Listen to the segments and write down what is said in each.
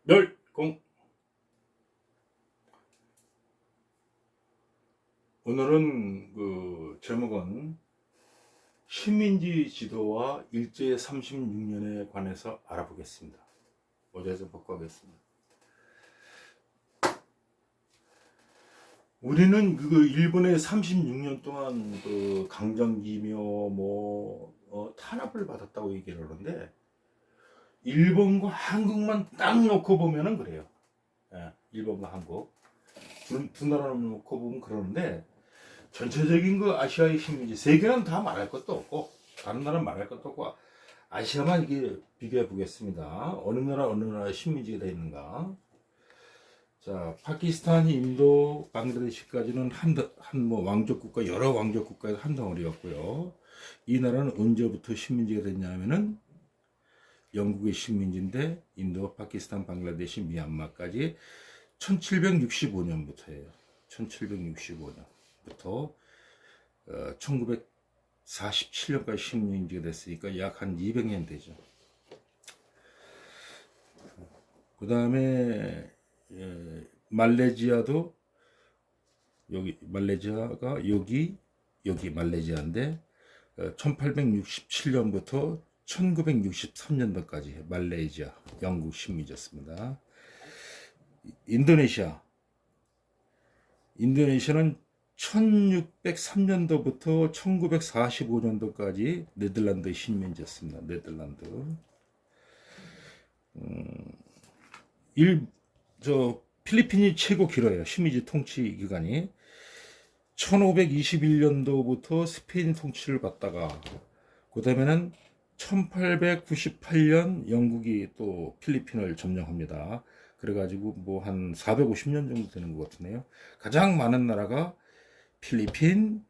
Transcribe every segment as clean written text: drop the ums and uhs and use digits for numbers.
멸공. 오늘은 그 제목은 식민지 지도와 일제 36년에 관해서 알아보겠습니다. 어제서 복구하겠습니다. 우리는 그 일본의 36년 동안 그 강점기며 탄압을 받았다고 얘기를 하는데, 일본과 한국만 딱 놓고 보면은 그래요. 예, 일본과 한국 두 나라를 놓고 보면 그러는데, 전체적인 그 아시아의 식민지, 세계는 다 말할 것도 없고 다른 나라는 말할 것도 없고 아시아만 이게 비교해 보겠습니다. 어느 나라 식민지가 되어 있는가. 자, 파키스탄, 인도, 방글라데시까지는 한 왕족 국가, 여러 왕족 국가에서 한 덩어리였고요. 이 나라는 언제부터 식민지가 됐냐면은 영국의 식민지인데, 인도, 파키스탄, 방글라데시, 미얀마까지 1765년부터예요. 1765년부터 1947년까지 식민지가 됐으니까 약 한 200년 되죠. 그 다음에 말레이시아도 말레이시아가 여기 말레이시아인데 1867년부터 1963년도까지 말레이시아 영국 식민지였습니다. 인도네시아는 1603년도부터 1945년도까지 네덜란드 식민지였습니다. 네덜란드. 필리핀이 최고 길어요. 식민지 통치 기간이. 1521년도부터 스페인 통치를 받다가, 그 다음에는 1898년 영국이 또 필리핀을 점령합니다. 그래가지고 뭐 한 450년 정도 되는 것 같으네요. 가장 많은 나라가 필리핀,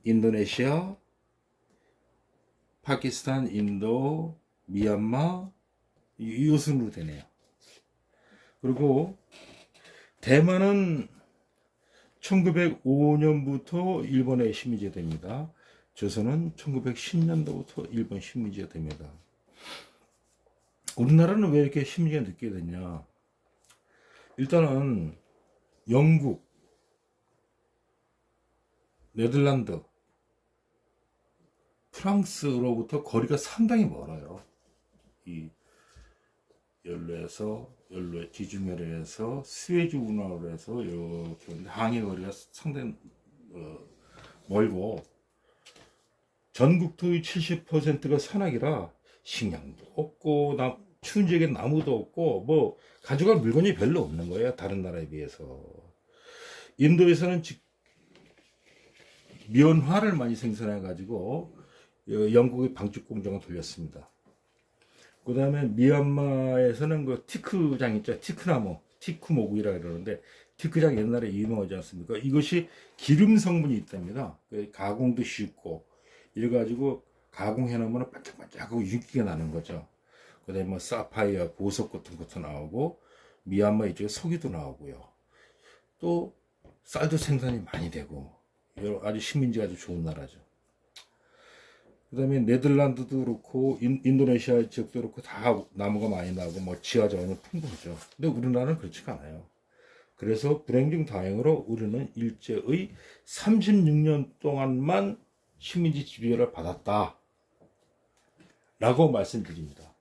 인도네시아, 파키스탄, 인도, 미얀마, 이 순으로 되네요. 그리고 대만은 1905년부터 일본의 식민지가 됩니다. 조선은 1910년도부터 일본 식민지가 됩니다. 우리나라는 왜 이렇게 식민지가 늦게 됐냐? 일단은 영국, 네덜란드, 프랑스로부터 거리가 상당히 멀어요. 이 지중해에서 스웨즈 운하로 해서 이렇게 항해 거리가 상당히 멀고, 전국토의 70%가 산악이라 식량도 없고 추운 지역에 나무도 없고 뭐 가져갈 물건이 별로 없는 거예요. 다른 나라에 비해서. 인도에서는 면화를 많이 생산해 가지고 영국의 방축 공장을 돌렸습니다. 그 다음에 미얀마에서는 그 티크장 있죠. 티크나무, 티크모구이라 그러는데, 티크장 옛날에 유명하지 않습니까? 이것이 기름 성분이 있답니다. 가공도 쉽고 이래가지고 가공해 놓으면 반짝반짝하고 윤기가 나는 거죠. 그 다음에 뭐 사파이어, 보석 같은 것도 나오고, 미얀마 이쪽에 석유도 나오고요. 또 쌀도 생산이 많이 되고, 아주 식민지가 아주 좋은 나라죠. 그 다음에 네덜란드도 그렇고 인도네시아 지역도 그렇고 다 나무가 많이 나고 뭐 지하자원이 풍부하죠. 근데 우리나라는 그렇지가 않아요. 그래서 불행 중 다행으로 우리는 일제의 36년 동안만 식민지 지배를 받았다 라고 말씀드립니다.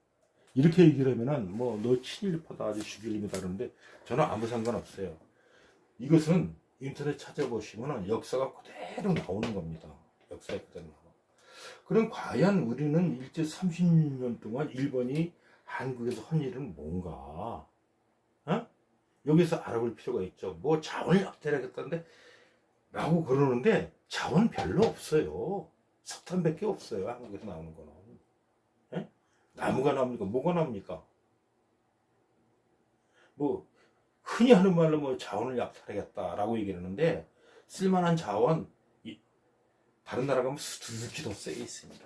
이렇게 얘기를 하면은 뭐 너 친일파다, 아주 죽일림이다 그러는데, 저는 아무 상관없어요. 이것은 인터넷 찾아보시면은 역사가 그대로 나오는 겁니다. 역사에 그대로 나오는. 그럼 과연 우리는 일제 36년 동안 일본이 한국에서 한 일은 뭔가? 여기서 알아볼 필요가 있죠. 뭐 자원을 약탈하겠다는데 라고 그러는데, 자원 별로 없어요. 석탄밖에 없어요. 한국에서 나오는 거는. 나무가 나옵니까? 뭐가 나옵니까? 뭐 흔히 하는 말로 뭐 자원을 약탈하겠다라고 얘기하는데, 쓸만한 자원 다른 나라 가면 수두룩히 더 세게 있습니다.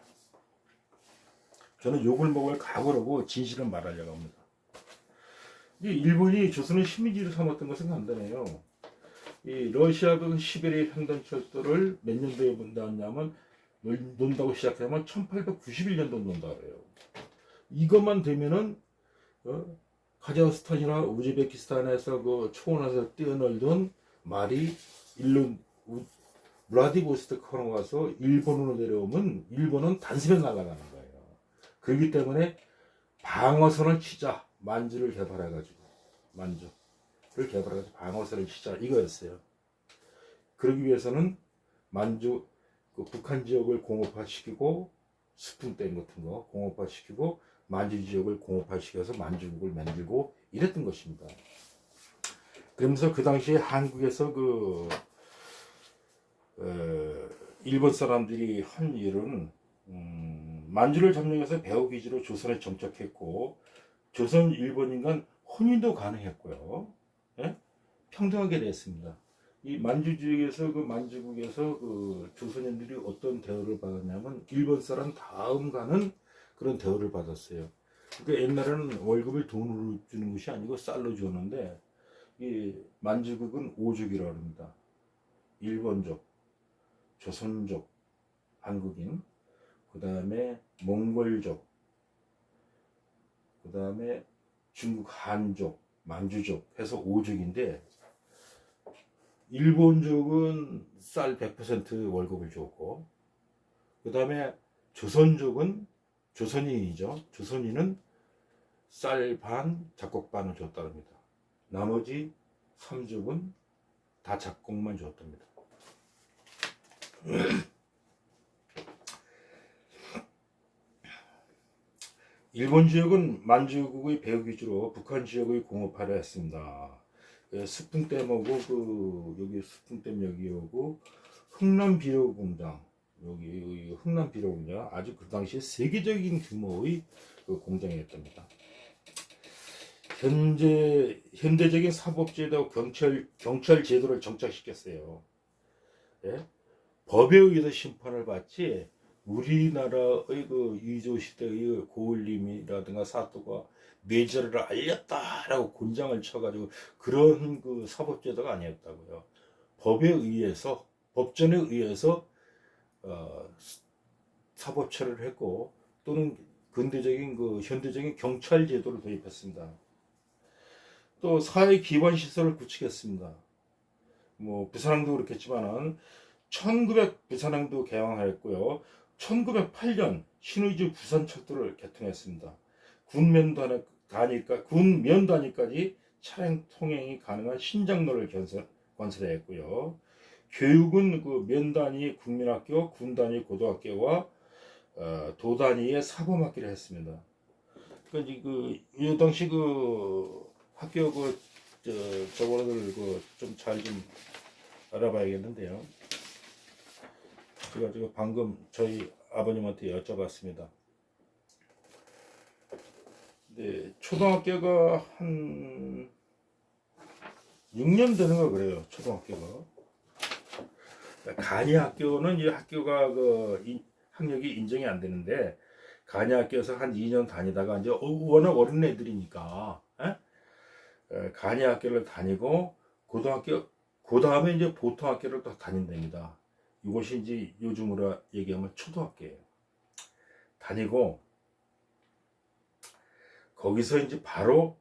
저는 욕을 먹을 각오라고 진실은 말하려고 합니다. 일본이 조선을 식민지로 삼았던 것은 간단해요. 이 러시아가 시베리아 횡단철도를 몇 년도에 논다냐면, 논다고 시작하면 1891년도 논다 그래요. 이것만 되면은 카자흐스탄이나 우즈베키스탄에서 그 초원에서 뛰어놀던 말이 일로 블라디보스토크로 가서 일본으로 내려오면 일본은 단숨에 날아가는 거예요. 그렇기 때문에 방어선을 치자, 만주를 개발해가지고 만주를 개발해가지고 방어선을 치자 이거였어요. 그러기 위해서는 만주 그 북한 지역을 공업화시키고 스푼댐 같은 거 공업화시키고 만주 지역을 공업화시켜서 만주국을 만들고 이랬던 것입니다. 그러면서 그 당시에 한국에서 일본 사람들이 한 일은 만주를 점령해서 배후 기지로 조선에 정착했고 조선 일본인 간 혼인도 가능했고요. 예? 평등하게 됐습니다. 이 만주 지역에서 만주국에서 조선인들이 어떤 대우를 받았냐면 일본 사람 다음 가는 그런 대우를 받았어요. 그러니까 옛날에는 월급을 돈으로 주는 것이 아니고 쌀로 줬는데 이 만주국은 오족이라고 합니다. 일본족, 조선족, 한국인, 그 다음에 몽골족, 그 다음에 중국 한족, 만주족 해서 5족인데 일본족은 쌀 100% 월급을 줬고 그 다음에 조선족은 조선인이죠. 조선인은 쌀 반, 잡곡 반을 줬답니다. 나머지 3족은 다 잡곡만 줬답니다. 일본 지역은 만주국의 배후 기지로 북한 지역의 공업화를 했습니다. 스푼댐하고 여기 스푼댐 여기 오고 흥남 비료 공장 여기 흥남 비료 공장 아주 그 당시에 세계적인 규모의 공장이었답니다. 현대적인 사법제도 경찰 제도를 정착시켰어요. 예? 법에 의해서 심판을 받지 우리나라의 이조 시대의 고을림이라든가 사또가 뇌절을 알렸다라고 곤장을 쳐가지고 그런 사법제도가 아니었다고요. 법에 의해서 법전에 의해서 사법 처리를 했고 또는 근대적인 현대적인 경찰 제도를 도입했습니다. 또 사회 기반 시설을 구축했습니다. 뭐 부산항도 그렇겠지만은 부산항도 개항하였고요. 1908년 신의주 부산철도를 개통했습니다. 군면 단위까지 차량 통행이 가능한 신장로를 건설했고요. 교육은 면 단위 국민학교, 군 단위 고등학교와 도 단위의 사범학교를 했습니다. 그러니까 이 당시 학교 저거를 좀 잘 좀 알아봐야겠는데요. 제가 방금 저희 아버님한테 여쭤봤습니다. 네, 초등학교가 한 6년 되는 거 그래요. 초등학교가. 간이 학교는 이 학교가 학력이 인정이 안 되는데 간이 학교에서 한 2년 다니다가 이제 워낙 어린 애들이니까 간이 학교를 다니고 고등학교 그 다음에 이제 보통 학교를 또 다닌답니다. 이것이 이제 요즘으로 얘기하면 초등학교예요. 다니고 거기서 이제 바로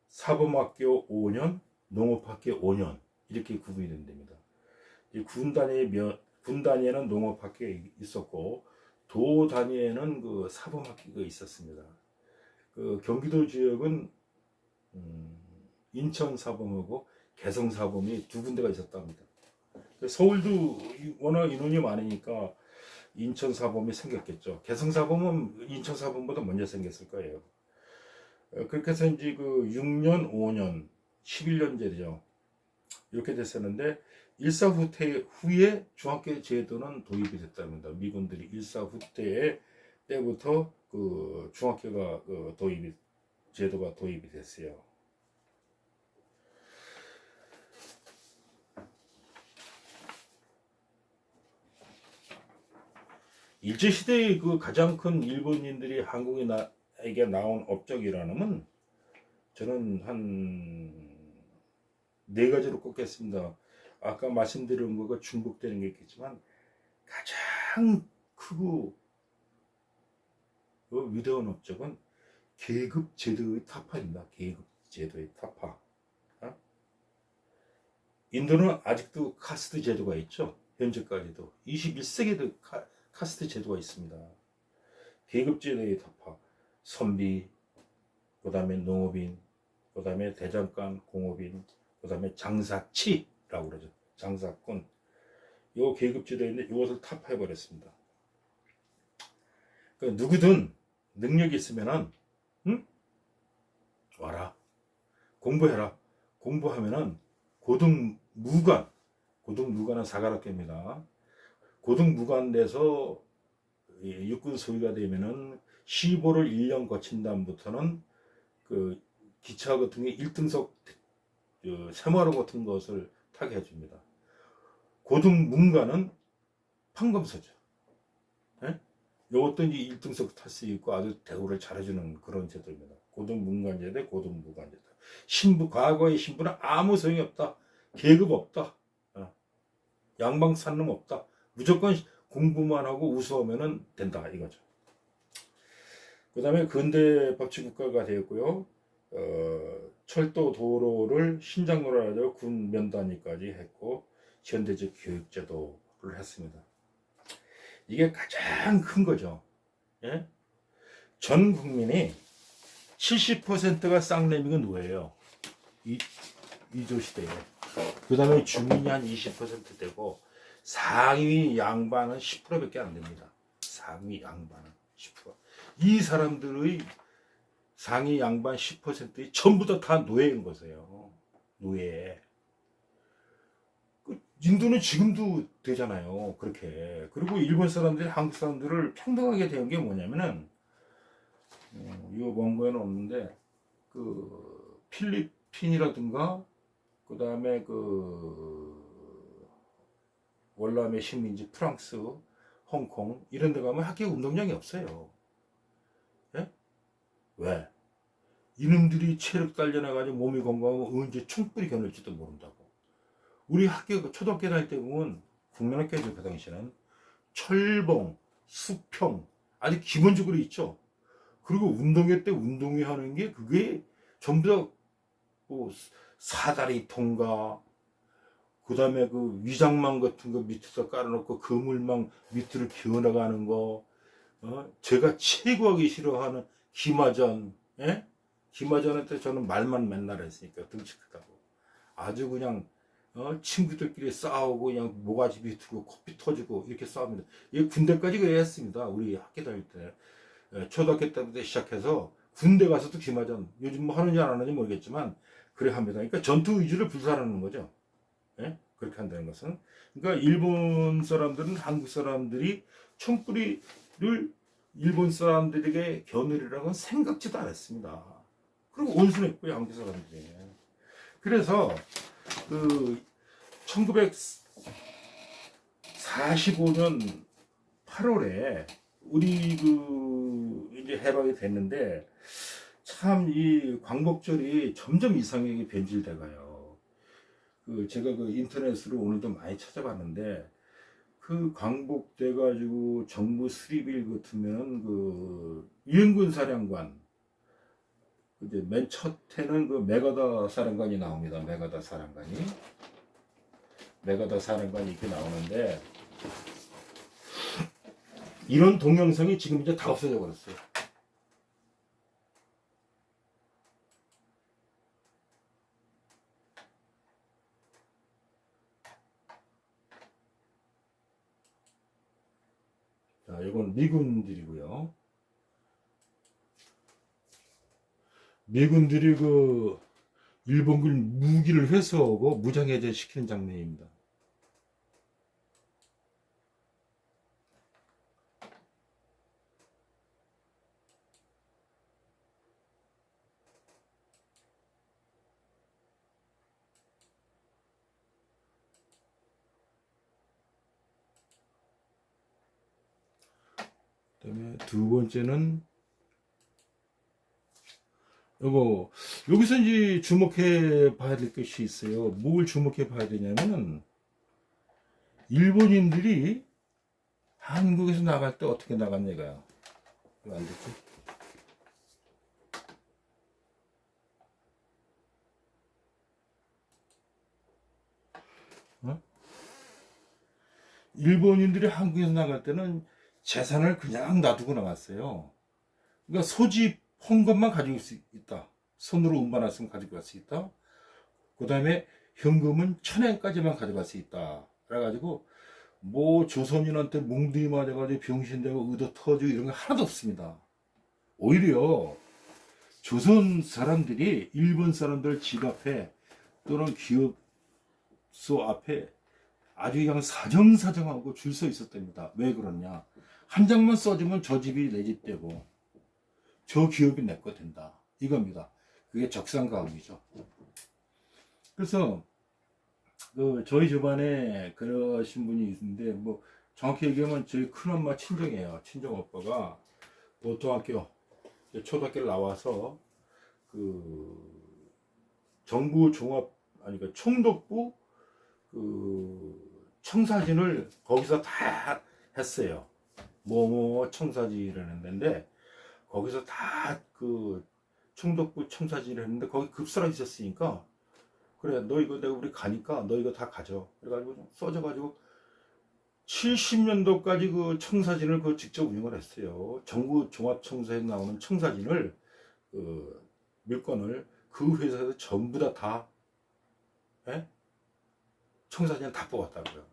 사범학교 5년, 농업학교 5년 이렇게 구분이 된답니다. 군 단위에는 농업학교가 있었고 도 단위에는 사범학교가 있었습니다. 경기도 지역은 인천 사범하고 개성 사범이 두 군데가 있었답니다. 서울도 워낙 인원이 많으니까 인천 사범이 생겼겠죠. 개성 사범은 인천 사범보다 먼저 생겼을 거예요. 그렇게 해서 이제 6년, 5년, 11년제죠. 이렇게 됐었는데 일사후퇴 후에 중학교 제도는 도입이 됐답니다. 미군들이 일사후퇴 때부터 중학교가 제도가 도입이 됐어요. 일제시대의 가장 큰 일본인들이 한국에게 나온 업적이라면 저는 한 4가지로 꼽겠습니다. 아까 말씀드린 거가 중복되는 게 있겠지만 가장 크고 위대한 업적은 계급 제도의 타파입니다. 계급 제도의 타파. 어? 인도는 아직도 카스트 제도가 있죠. 현재까지도 21세기도 카스트 제도가 있습니다. 계급 제도의 타파. 선비, 그 다음에 농업인, 그 다음에 대장간, 공업인, 그 다음에 장사치라고 그러죠. 장사꾼. 요 계급 제도인데 이것을 타파해버렸습니다. 그러니까 누구든 능력이 있으면은 응? 와라. 공부해라. 공부하면은 고등무관은 사관학교입니다. 고등무관 돼서 육군 소위가 되면은 시보를 1년 거친 다음부터는 그 기차 같은 게 1등석 새마루 같은 것을 타게 해줍니다. 고등문관은 판검서죠. 예? 이것도 이제 1등석 탈 수 있고 아주 대우를 잘해주는 그런 제도입니다. 고등문관제대, 고등무관제대. 신부, 과거의 신부는 아무 소용이 없다. 계급 없다. 양방 산능 없다. 무조건 공부만 하고 우수하면 된다 이거죠. 그 다음에 근대 법치국가가 되었고요. 철도 도로를 신장로로 하죠. 군 면단위까지 했고 현대적 교육제도를 했습니다. 이게 가장 큰 거죠. 예? 전 국민이 70%가 쌍내미가 노예요. 이조 시대에. 그 다음에 주민이 한 20% 되고 상위 양반은 10%밖에 안 됩니다. 상위 양반은 10%. 이 사람들의 상위 양반 10%이 전부 다 노예인 거세요. 노예. 인도는 지금도 되잖아요. 그렇게. 그리고 일본 사람들이 한국 사람들을 평등하게 대한 게 뭐냐면은 이거 원고에는 없는데 그 필리핀이라든가 그 다음에 그 월남의 식민지 프랑스, 홍콩 이런 데 가면 학교 운동장이 없어요. 예? 왜? 이놈들이 체력 단련해가지고 몸이 건강하고 언제 총불이 겨눌지도 모른다고. 우리 학교 초등학교 다닐 때 보면 국민학교죠. 그 당시에는 철봉, 수평 아주 기본적으로 있죠. 그리고 운동회 때 운동회 하는 게 그게 전부 다뭐 사다리 통과 그 다음에 그 위장망 같은 거 밑에서 깔아놓고 그물망 밑으로 기어나가는 거 제가 최고하기 싫어하는 기마전. 예? 기마전한테 저는 말만 맨날 했으니까 등치 크다고 아주 그냥 친구들끼리 싸우고 그냥 모가지 비트고 코피 터지고 이렇게 싸웁니다. 이 군대까지 그래 했습니다. 우리 학교 다닐 때 초등학교 때부터 시작해서 군대 가서도 기마전 요즘 뭐 하는지 안 하는지 모르겠지만 그래 합니다. 그러니까 전투 의지를 불살하는 거죠. 예? 그렇게 한다는 것은 그러니까 일본 사람들은 한국 사람들이 총뿌리를 일본 사람들에게 겨누리라고는 생각지도 않았습니다. 그리고 온순했고요 한국 사람들이. 그래서 그 1945년 8월에 우리 그 이제 해방이 됐는데 참 이 광복절이 점점 이상하게 변질돼 가요. 그 제가 그 인터넷으로 오늘도 많이 찾아봤는데 그 광복돼 가지고 정부 수립일 같으면 그 유엔군 사령관 이제 맨 첫해는 그 메가다 사령관이 나옵니다. 메가다 사령관이 이렇게 나오는데 이런 동영상이 지금 이제 다 없어져 버렸어요. 자, 이건 미군들이고요. 미군들이 그 일본군 무기를 회수하고 무장해제 시키는 장면입니다. 그다음에 두 번째는 여기서 이제 주목해 봐야 될 것이 있어요. 뭘 주목해 봐야 되냐면 일본인들이 한국에서 나갈 때 어떻게 나갔냐 이거야. 이거 안 됐지? 일본인들이 한국에서 나갈 때는 재산을 그냥 놔두고 나갔어요. 그러니까 소집 헌금만 가지고 있다. 손으로 운반할 수 가지고 갈 수 있다. 그 다음에 현금은 1,000엔까지만 가져갈 수 있다. 그래가지고 뭐 조선인한테 뭉둥이 맞아가지고 병신되고 의도 터지고 이런 거 하나도 없습니다. 오히려 조선 사람들이 일본 사람들 집 앞에 또는 기업소 앞에 아주 그냥 사정사정하고 줄 서 있었답니다. 왜 그러냐? 한 장만 써주면 저 집이 내 집 되고 저 기업이 내 거 된다. 이겁니다. 그게 적산가옥이죠. 그래서 저희 집안에 그러신 분이 있는데 뭐 정확히 얘기하면 저희 큰엄마 친정이에요. 친정 오빠가 보통학교 초등학교를 나와서 정부 종합 아니 그 총독부 청사진을 거기서 다 했어요. 뭐뭐 청사진을 했는데 거기서 다 총독부 청사진을 했는데 거기 급사가 있었으니까 그래 너 이거 내가 우리 가니까 너 이거 다 가져. 그래가지고 좀 써져가지고 70년도까지 그 청사진을 직접 운영을 했어요. 정부 종합청사에 나오는 청사진을 물건을 그 회사에서 전부 다 예? 청사진을 다 뽑았다고요.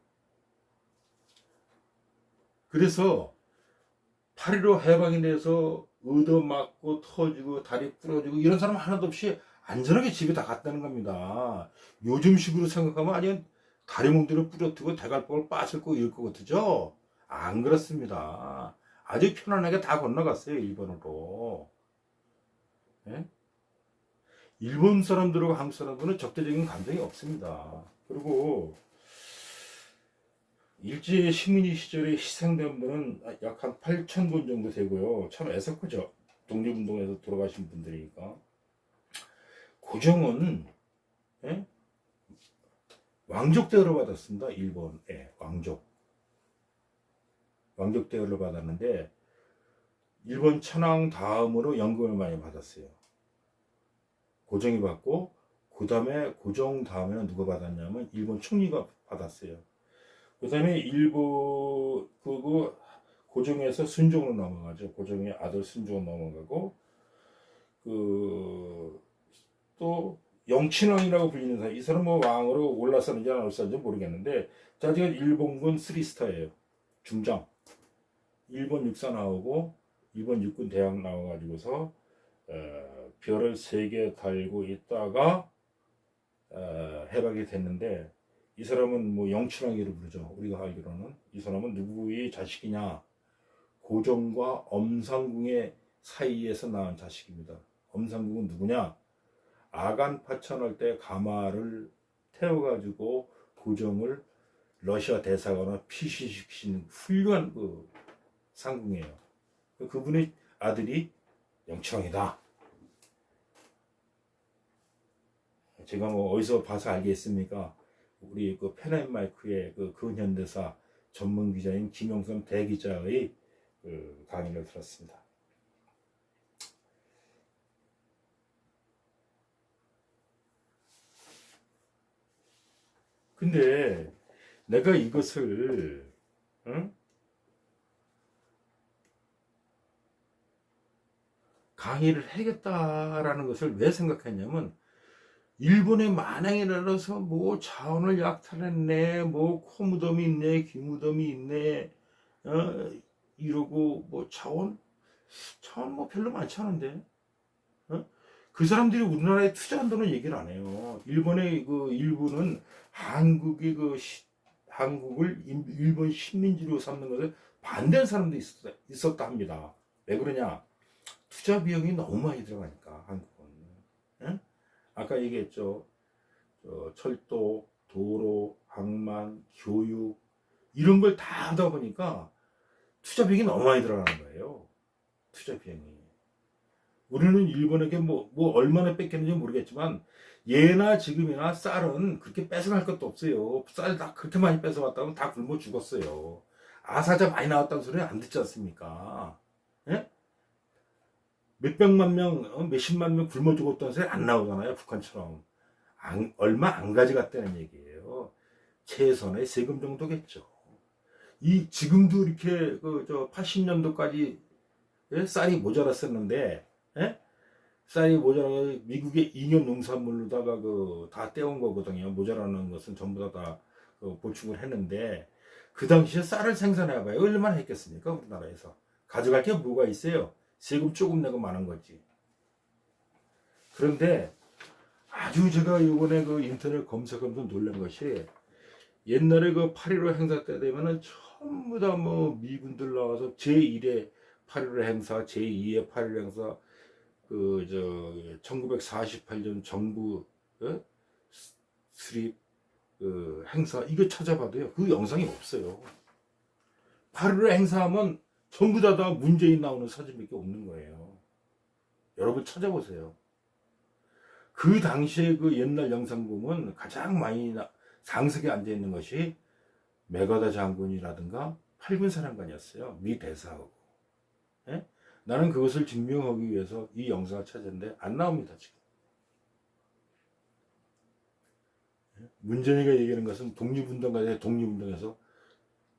그래서 8.15 해방이 돼서 얻어맞고 터지고 다리 부러지고 이런 사람 하나도 없이 안전하게 집에 다 갔다는 겁니다. 요즘식으로 생각하면 아니 다리 뭉디를 부러뜨고 대갈봉을 빠졌고 이럴 것 같죠? 안 그렇습니다. 아주 편안하게 다 건너갔어요. 일본으로. 예? 일본 사람들하고 한국 사람들은 적대적인 감정이 없습니다. 그리고 일제 식민지 시절에 희생된 분은 약 한 8,000분 정도 되고요. 참 애석하죠. 독립운동에서 돌아가신 분들이니까. 고종은 예? 왕족 대우를 받았습니다. 일본의 왕족 대우를 받았는데 일본 천황 다음으로 연금을 많이 받았어요. 고종이 받고 그 다음에 고종 다음에는 누가 받았냐면 일본 총리가 받았어요. 그 다음에 고종에서 순종으로 넘어가죠. 고종의 아들 순종으로 넘어가고 또 영친왕이라고 불리는 사람, 이 사람은 뭐 왕으로 올라서는지 안 올라서는지 모르겠는데 자기가 일본군 3스타예요. 중장. 일본 육사 나오고 일본 육군 대학 나와가지고서 별을 3개 달고 있다가 해방이 됐는데 이 사람은 뭐 영춘왕이라고 부르죠. 우리가 알기로는 이 사람은 누구의 자식이냐? 고종과 엄상궁의 사이에서 낳은 자식입니다. 엄상궁은 누구냐? 아간 파천할 때 가마를 태워가지고 고종을 러시아 대사관으로 피시시킨 훌륭한 상궁이에요. 그분의 아들이 영춘왕이다. 제가 뭐 어디서 봐서 알겠습니까? 우리 펜앤마이크의 근현대사 전문 기자인 김영선 대기자의 강의를 들었습니다. 근데 내가 이것을 강의를 해야겠다라는 것을 왜 생각했냐면 일본의 만행에 따라서 뭐 자원을 약탈했네, 뭐 코무덤이 있네, 귀무덤이 있네, 이러고 뭐 자원 뭐 별로 많지 않은데, 그 사람들이 우리나라에 투자한다는 얘기를 안 해요. 일본의 일부는 한국을 일본 식민지로 삼는 것을 반대한 사람도 있었다 합니다. 왜 그러냐? 투자 비용이 너무 많이 들어가니까 한국은. 아까 얘기했죠. 철도, 도로, 항만, 교육 이런 걸 다 하다 보니까 투자 비용이 너무 많이 들어가는 거예요. 투자 비용이. 우리는 일본에게 뭐 얼마나 뺏겼는지 모르겠지만 예나 지금이나 쌀은 그렇게 뺏어갈 것도 없어요. 쌀 다 그렇게 많이 뺏어갔다면 다 굶어 죽었어요. 아사자 많이 나왔다는 소리 안 듣지 않습니까? 예? 몇백만 명, 몇십만 명 굶어 죽었다는 소리 안 나오잖아요. 북한처럼. 얼마 안 가져갔다는 얘기예요. 최소한의 세금 정도겠죠. 이 지금도 이렇게 그 저 80년도까지 쌀이 모자랐었는데, 예? 쌀이 모자라서 미국의 인연 농산물로다가 그 다 떼온 거거든요. 모자라는 것은 전부 다그 보충을 했는데, 그 당시에 쌀을 생산해봐요. 얼마나 했겠습니까? 우리나라에서. 가져갈 게 뭐가 있어요? 세금 조금 내고 마는 거지. 그런데 아주 제가 이번에 그 인터넷 검색하면서 놀란 것이, 옛날에 그 8.15 행사 때 되면은 전부 다 뭐 미군들 나와서 제1의 8.15 행사, 제2의 8.15 행사, 그 저 1948년 정부 수립 그 행사 이거 찾아봐도요 그 영상이 없어요. 8.15 행사하면 전부 다 문재인 나오는 사진밖에 없는 거예요. 여러분 찾아보세요. 그 당시에 그 옛날 영상 보면 가장 많이 상석에 앉아 있는 것이 메가다 장군이라든가 8군 사령관이었어요. 미 대사하고. 예? 나는 그것을 증명하기 위해서 이 영상을 찾았는데 안 나옵니다 지금. 문재인이가 얘기하는 것은 독립운동가의 독립운동에서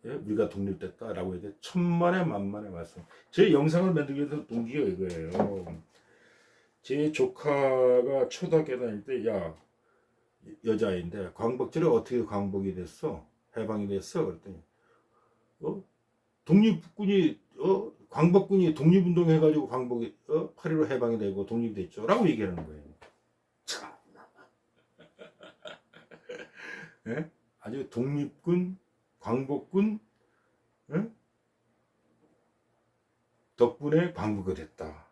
우리가 독립됐다라고 해야 돼. 천만에 만만의 말씀. 제 영상을 만들기 위해서 동기가 이거예요. 제 조카가 초등학교 다닐 때, 야, 여자아이인데 광복절에 어떻게 광복이 됐어? 해방이 됐어? 그랬더니 독립군이 광복군이 독립운동 해가지고 광복이 8.15 해방이 되고 독립됐죠 라고 얘기하는 거예요. 참. 예? 아주 독립군 광복군 덕분에 광복이 됐다.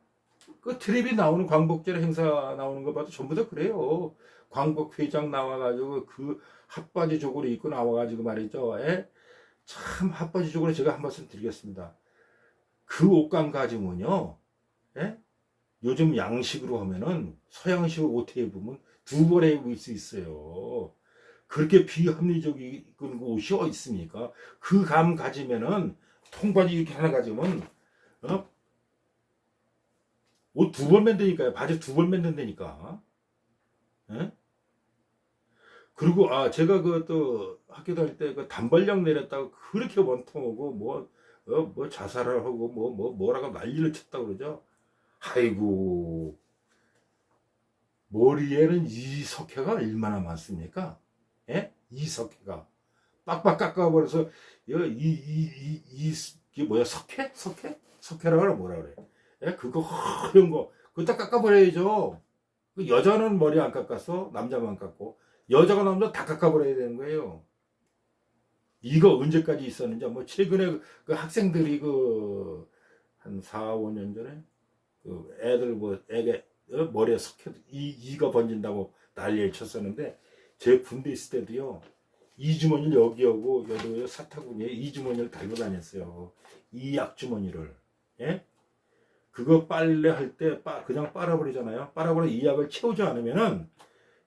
그 텔레비 나오는 광복절 행사 나오는 거 봐도 전부 다 그래요. 광복회장 나와가지고 그 핫바지족으로 입고 나와가지고 말이죠. 참 핫바지족으로 제가 한 말씀 드리겠습니다. 그 옷감 가지면요, 요즘 양식으로 하면은 서양식 옷 입으면 두 벌에 입을 수 있어요. 그렇게 비합리적인 옷이 어디 있습니까? 그 감 가지면은 통바지 이렇게 하나 가지면 옷 두 벌 맨다니까요. 바지 두 벌 맨다니까. 그리고 제가 그 또 학교 다닐 때 그 단발령 내렸다고 그렇게 원통하고 뭐 자살을 하고 뭐라고 난리를 쳤다 그러죠. 아이고, 머리에는 이석회가 얼마나 많습니까? 이석회가 빡빡 깎아버려서 이게 뭐야, 석회라고 그래, 뭐라 그래? 그거 허연 거 그거 다 깎아버려야죠. 그 여자는 머리 안 깎았어, 남자만 깎고. 여자가 남자 다 깎아버려야 되는 거예요. 이거 언제까지 있었는지, 뭐 최근에 그 학생들이 한 4, 5년 전에 애들 애게 머리에 석회 이가 번진다고 난리를 쳤었는데, 제 군대 있을 때도요 이주머니를 여기 하고 여기 사타구니에 이주머니를 달고 다녔어요. 이 약주머니를. 그거 빨래할 때 그냥 빨아버리잖아요. 빨아버려 이 약을 채우지 않으면은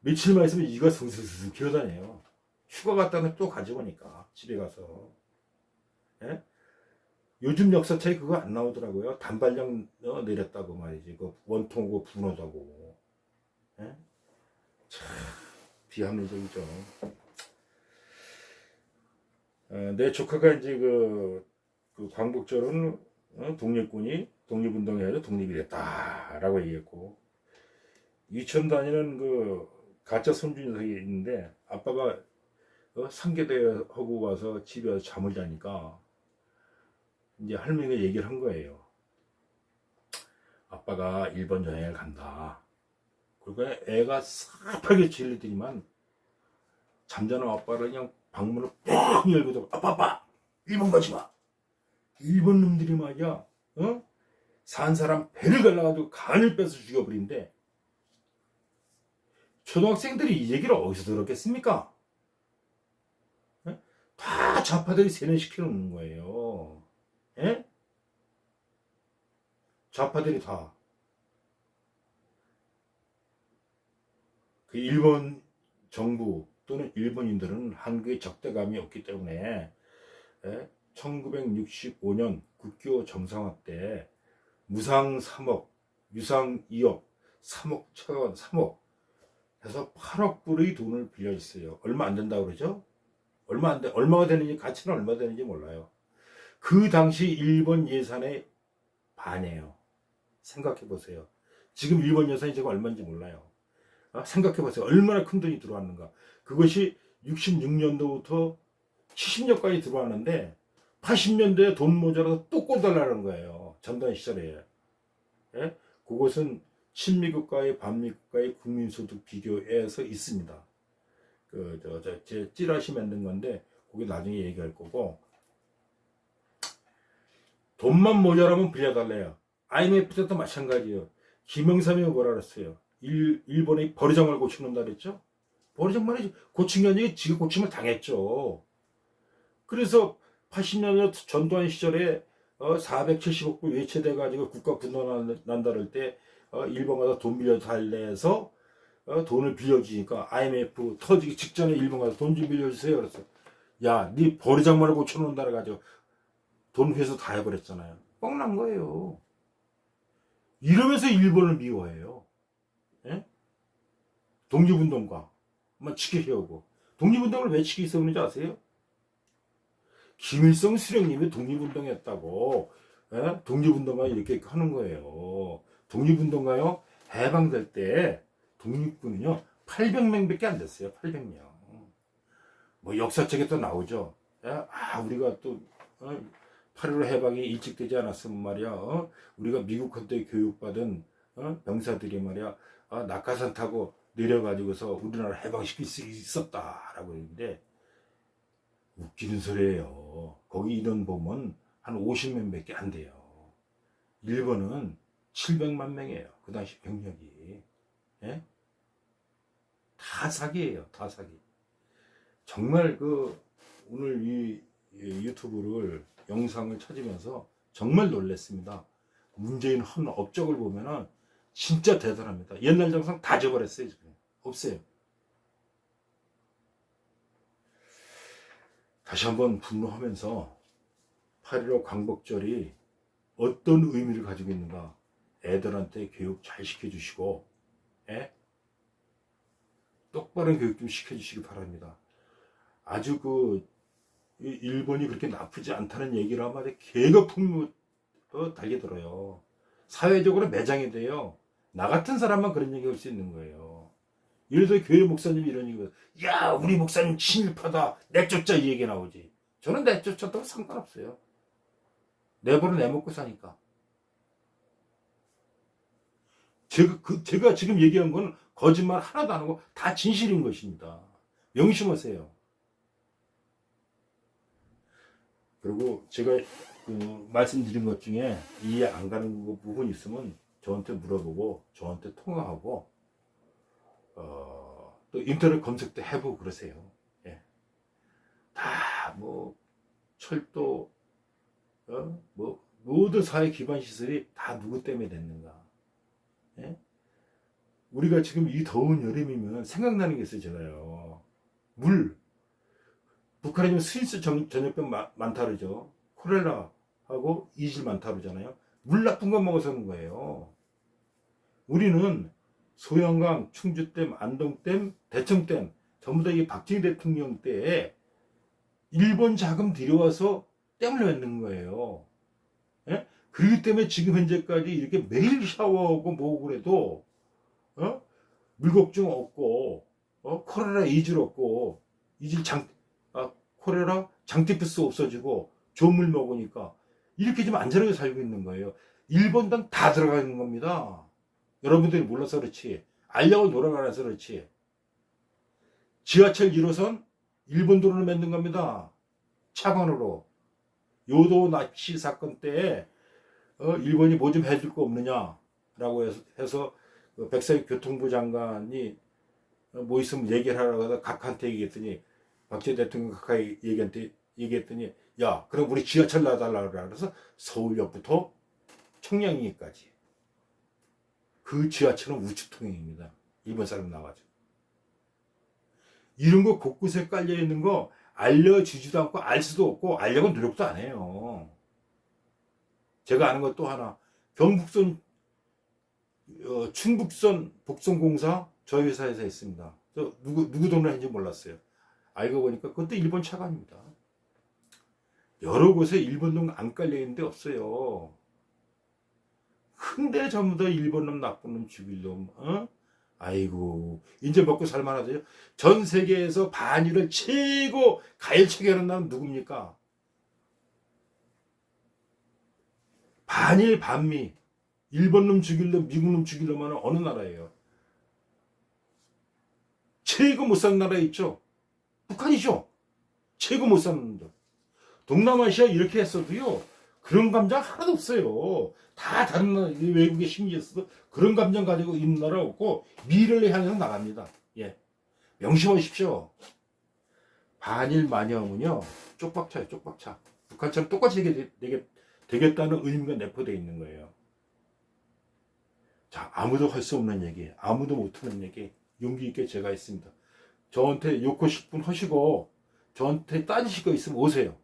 며칠만 있으면 이가 슬슬슬 기어다녀요. 휴가 갔다는 또 가져오니까 집에 가서. 요즘 역사책에 그거 안 나오더라고요. 단발령 내렸다고 말이지. 그 원통하고 분하다고. 참 비합리적이죠. 내 조카가 이제 그 광복절은 독립군이 독립운동해서 독립이 됐다라고 얘기했고, 유치원 다니는 그 가짜 손주녀석이 있는데 아빠가 상계대회 하고 와서 집에 와서 잠을 자니까 이제 할머니가 얘기를 한 거예요. 아빠가 일본 여행을 간다. 그리고 애가 싹하게 질리더니만 잠자는 아빠를 그냥 방문을 뻥 열고 아빠 일본 가지 마. 일본 놈들이 말이야 산 사람 배를 갈라가지고 간을 빼서 죽여버린대. 초등학생들이 이 얘기를 어디서 들었겠습니까? 다 좌파들이 세뇌시켜 놓는 거예요. 좌파들이 다. 그 일본 정부 또는 일본인들은 한국에 적대감이 없기 때문에 1965년 국교 정상화 때 무상 3억, 유상 2억, 3억 차원 3억 해서 8억 불의 돈을 빌려줬어요. 얼마 안 된다고 그러죠? 얼마가 되는지, 가치는 얼마 되는지 몰라요. 그 당시 일본 예산의 반이에요. 생각해 보세요. 지금 일본 예산이 지금 얼마인지 몰라요. 생각해 보세요. 얼마나 큰 돈이 들어왔는가. 그것이 66년도부터 70년까지 들어왔는데 80년대에 돈 모자라서 또 꿔달라는 거예요. 전두환 시절에. 예? 그것은 친미국가의 반미국가의 국민소득 비교에서 있습니다. 제 찌라시 만든 건데 그게 나중에 얘기할 거고, 돈만 모자라면 빌려달래요. IMF 때도 마찬가지예요. 김영삼이 뭐라 그랬어요? 일본이 버르장말 고치는다 그랬죠? 버르장말이 고친 게 아니라 지가 고침을 당했죠. 그래서 80년대 전두환 시절에 470억 불 외채돼가지고 국가 분노난다 그럴 때 일본 가서 돈 빌려 달래서 돈을 빌려주니까 IMF 터지기 직전에 일본 가서 돈 좀 빌려주세요. 그랬어. 야, 네 버르장말을 고쳐놓는다 그래가지고 돈 회수 다 해버렸잖아요. 뻥난 거예요. 이러면서 일본을 미워해요. 예? 독립운동가만 지키려고. 독립운동을 왜 지키기 있었는지 아세요? 김일성 수령님이 독립운동했다고. 예? 독립운동가 이렇게 하는 거예요. 독립운동가요, 해방될 때 독립군은요 800명밖에 안 됐어요. 800명. 뭐 역사책에 또 나오죠. 예? 우리가 또 8.15 해방이 일찍 되지 않았으면 말이야, 우리가 미국한테 교육받은 병사들이 말이야, 낙하산 타고 내려가지고서 우리나라 해방시킬 수 있었다라고 했는데, 웃기는 소리예요. 거기 인원 보면 한 50명밖에 안 돼요. 일본은 700만 명이에요. 그 당시 병력이. 예? 다 사기예요. 다 사기. 정말 오늘 이 유튜브를 영상을 찾으면서 정말 놀랐습니다. 문재인 한 업적을 보면은 진짜 대단합니다. 옛날 정상 다 줘버렸어요. 지금 없어요. 다시 한번 분노하면서 8.15 광복절이 어떤 의미를 가지고 있는가, 애들한테 교육 잘 시켜주시고, 똑바른 교육 좀 시켜주시기 바랍니다. 아주 일본이 그렇게 나쁘지 않다는 얘기를 하면 개가 풍무 달게 들어요. 사회적으로 매장이 돼요. 나 같은 사람만 그런 얘기 할 수 있는 거예요. 예를 들어 교회 목사님이 이런 얘기, 야 우리 목사님 친일파다 내쫓자, 이 얘기 나오지. 저는 내쫓았다고 상관없어요. 내버려 내먹고 사니까. 제가 지금 얘기한 건 거짓말 하나도 안 하고 다 진실인 것입니다. 명심하세요. 그리고 제가 말씀드린 것 중에 이해 안 가는 부분 있으면 저한테 물어보고 저한테 통화하고 또 인터넷 검색도 해보고 그러세요. 예. 다 뭐 철도 뭐 모든 사회 기반 시설이 다 누구 때문에 됐는가. 예? 우리가 지금 이 더운 여름이면 생각나는 게 있어요. 제가요, 물. 북한에 지금 스위스 전염병 많다 그러죠. 콜레라하고 이질 많다 그러잖아요. 물 나쁜 거 먹어서 그런 거예요. 우리는 소양강, 충주댐, 안동댐, 대청댐 전부 다 이 박정희 대통령 때에 일본 자금 들여와서 댐을 만든 거예요. 예? 그렇기 때문에 지금 현재까지 이렇게 매일 샤워하고 뭐고 그래도 물 걱정 없고 콜레라 이질 없고, 이질 콜레라 장티푸스 없어지고 좋은 물 먹으니까 이렇게 좀 안전하게 살고 있는 거예요. 일본당 다 들어가 있는 겁니다. 여러분들이 몰라서 그렇지, 알려고 돌아가서 그렇지. 지하철 1호선 일본 돈으로 만든 겁니다. 차관으로. 요도 납치 사건 때 일본이 뭐 좀 해줄 거 없느냐라고 해서 백사기 교통부 장관이 뭐 있으면 얘기를 하라고 해서 각한테 얘기했더니, 박정희 대통령 가까이 얘기했더니, 야 그럼 우리 지하철 놔달라 그래서 서울역부터 청량리까지 그 지하철은 우측통행입니다. 일본 사람 나와가지고. 이런 거 곳곳에 깔려 있는 거 알려주지도 않고 알 수도 없고 알려고 노력도 안 해요. 제가 아는 것 또 하나, 경북선 충북선 복선공사 저희 회사에서 했습니다. 누구 돈을 했는지 몰랐어요. 알고 보니까 그것도 일본 차관입니다. 여러 곳에 일본 놈 안 깔려있는 데 없어요. 근데 전부 다 일본 놈, 나쁜 놈, 죽일 놈, 어? 아이고, 이제 먹고 살만하세요? 전 세계에서 반일을 최고 가열차게 하는 나라는 누굽니까? 반일, 반미. 일본 놈 죽일 놈, 미국 놈 죽일 놈은 어느 나라예요? 최고 못 사는 나라에 있죠? 북한이죠? 최고 못 사는 나라. 동남아시아 이렇게 했어도요, 그런 감정 하나도 없어요. 다 다른 나라, 외국에 심지어서도 그런 감정 가지고 있는 나라 없고, 미래를 향해서 나갑니다. 예. 명심하십시오. 반일 만여하면요, 쪽박차예요, 쪽박차. 북한처럼 똑같이 되겠다는 의미가 내포되어 있는 거예요. 자, 아무도 할 수 없는 얘기, 아무도 못하는 얘기, 용기 있게 제가 했습니다. 저한테 욕고 싶은 하시고, 저한테 따지실 거 있으면 오세요.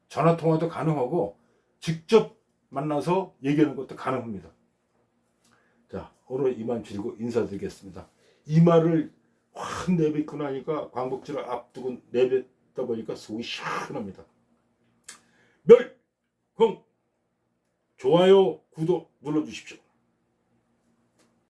전화통화도 가능하고 직접 만나서 얘기하는 것도 가능합니다. 자, 오늘 이만 줄이고 인사드리겠습니다. 이 말을 확 내뱉고 나니까 광복절을 앞두고 내뱉다 보니까 속이 시원합니다. 멸공 좋아요 구독 눌러주십시오.